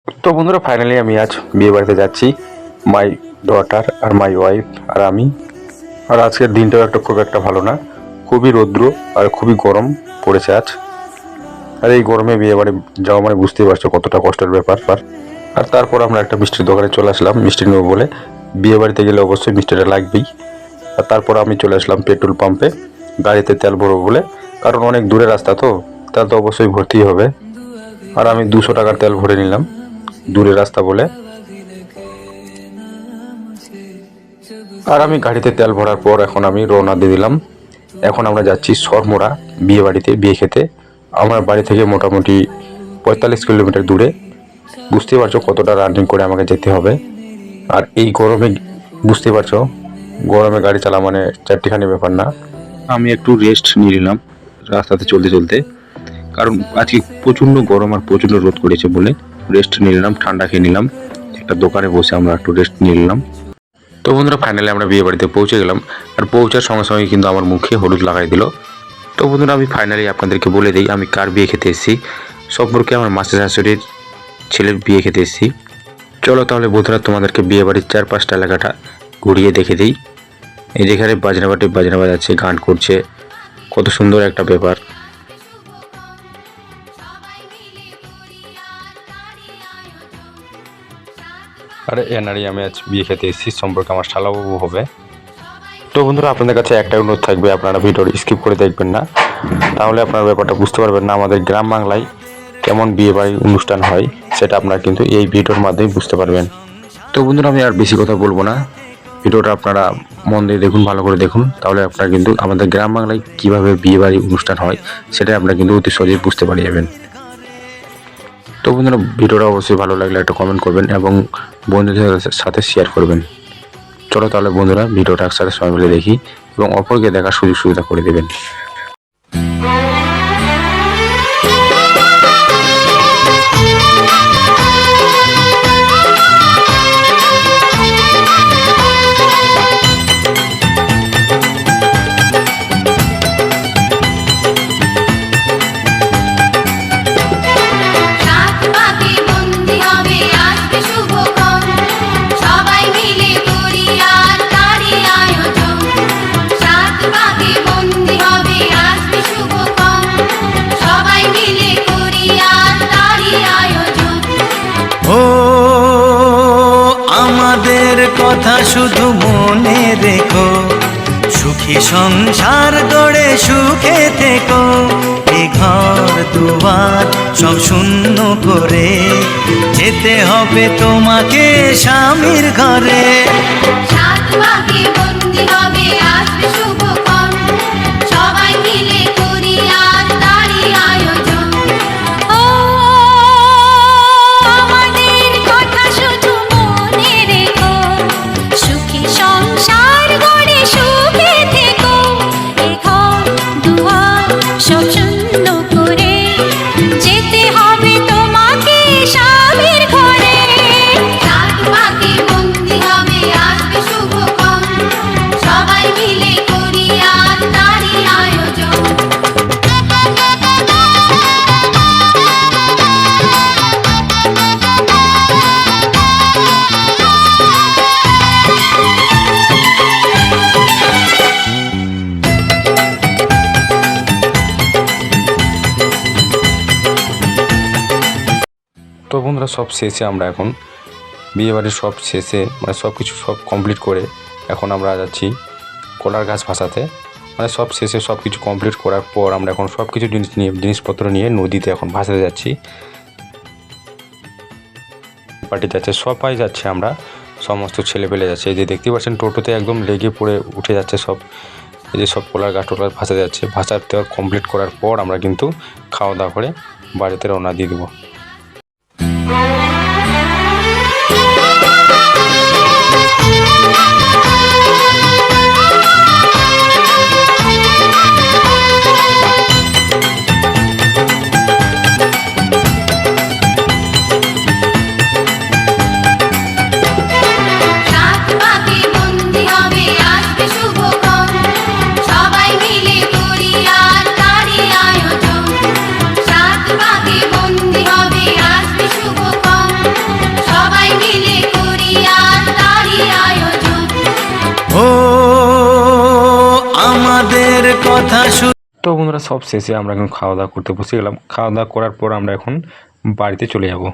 তো বন্ধুরা ফাইনালি আমি আজ বিয়ে বাড়িতে যাচ্ছি। My daughter R my wife আর আমি। আর আজকের দিনটাও খুব একটা ভালো না, খুবই রৌদ্র আর খুবই গরম পড়েছে আজ। আর এই গরমে বিয়ে বাড়ি যাওয়া মানে বুঝতেই পারছো কতটা কষ্টের ব্যাপার। আর তারপর আমরা একটা মিষ্টির দোকানে চলে আসলাম মিষ্টি নেবো বলে। বিয়ে বাড়িতে গেলে অবশ্যই মিষ্টিটা লাগবেই। আর তারপর আমি চলে আসলাম পেট্রোল পাম্পে গাড়িতে তেল ভরবো বলে, কারণ অনেক দূরের রাস্তা তো তেল তো অবশ্যই ভরতেই হবে। আর আমি 200 টাকার তেল ভরে নিলাম দূরের রাস্তা বলে। আর আমি গাড়িতে তেল ভরার পর এখন আমি রওনা দিয়ে দিলাম। এখন আমরা যাচ্ছি সরমোড়া বিয়ে বাড়িতে বিয়ে খেতে। আমার বাড়ি থেকে মোটামুটি 45 কিলোমিটার দূরে। বুঝতেই পারছো কতটা রানিং করে আমাকে যেতে হবে। আর এই গরমে বুঝতেই পারছো গরমে গাড়ি চালা মানে চারটিখানি ব্যাপার না। আমি একটু রেস্ট নিয়ে নিলাম রাস্তাতে চলতে চলতে, কারণ আজকে প্রচণ্ড গরম আর প্রচণ্ড রোদ করেছে বলে রেস্ট নিয়ে নিলাম, ঠান্ডা খেয়ে নিলাম। একটা দোকানে বসে আমরা একটু রেস্ট নিয়ে নিলাম। তো বন্ধুরা ফাইনালি আমরা বিয়ে বাড়িতে পৌঁছে গেলাম। আর পৌঁছার সঙ্গে সঙ্গে কিন্তু আমার মুখে হলুদ লাগাই দিল। তো বন্ধুরা আমি ফাইনালি আপনাদেরকে বলে দিই আমি কার বিয়ে খেতে এসেছি। সম্পর্কে আমার মাসির শাশুড়ির ছেলের বিয়ে খেতে এসেছি। চলো তাহলে বন্ধুরা তোমাদেরকে বিয়ে বাড়ির 4-5টা এলাকাটা ঘুরিয়ে দেখে দিই। এই যেখানে বাজনা বাজাচ্ছে, গান করছে, কত সুন্দর একটা ব্যাপার। আরে এনারই আমি আজ বিয়ে খেতে এসেছি, সম্পর্কে আমার শালাবাবু হবে। তো বন্ধুরা আপনাদের কাছে একটা অনুরোধ থাকবে, আপনারা ভিডিওটি স্কিপ করে দেখবেন না, তাহলে আপনার ব্যাপারটা বুঝতে পারবেন না আমাদের গ্রাম বাংলায় কেমন বিয়ে বাড়ির অনুষ্ঠান হয়, সেটা আপনারা কিন্তু এই ভিডিওর মাধ্যমে বুঝতে পারবেন। তো বন্ধুরা আমি আর বেশি কথা বলবো না, ভিডিওটা আপনারা মন দিয়ে দেখুন, ভালো করে দেখুন, তাহলে আপনারা কিন্তু আমাদের গ্রাম বাংলায় কীভাবে বিয়ে বাড়ি অনুষ্ঠান হয় সেটা আপনারা কিন্তু অতি সহজেই বুঝতে পারে যাবেন। তো বন্ধুরা ভিডিওটা অবশ্যই ভালো লাগলে একটা কমেন্ট করবেন এবং বন্ধুদের সাথে শেয়ার করবেন। চলো তাহলে বন্ধুরা ভিডিওটা একসাথে সবাই মিলে দেখি এবং অপরকে দেখার সুযোগ সুবিধা করে দেবেন। কথা শুধু মনে রেখো, সুখী সংসার গড়ে সুখে থেকো। এ ঘর দুয়ার সব শূন্য করে যেতে হবে তোমাকে স্বামীর ঘরে। তো বন্ধুরা সব শেষে আমরা এখন বিয়েবাড়ির সব শেষে মানে সব কিছু সব কমপ্লিট করে এখন আমরা যাচ্ছি কলার গাছ ভাসাতে। মানে সব শেষে সব কিছু কমপ্লিট করার পর আমরা এখন সব কিছু জিনিসপত্র নিয়ে নদীতে এখন ভাসাতে যাচ্ছি। পার্টি যাচ্ছে, সবাই যাচ্ছে, আমরা সমস্ত ছেলেপেলে যাচ্ছে। এই যে দেখতে পাচ্ছেন টোটোতে একদম লেগে পড়ে উঠে যাচ্ছে সব। এই যে সব কলার গাছ টোলার ভাসাতে যাচ্ছে। ভাসাতে কমপ্লিট করার পর আমরা কিন্তু খাওয়া দাওয়া করে বাড়িতে রওনা দিয়ে দেবো। বন্দি হবে আমাদের কথা তো বন্ধুরা সব শেষে আমরা এখন খাওয়া দাওয়া করতে বসে গেলাম। খাওয়া দাওয়া করার পর আমরা এখন বাড়িতে চলে যাব।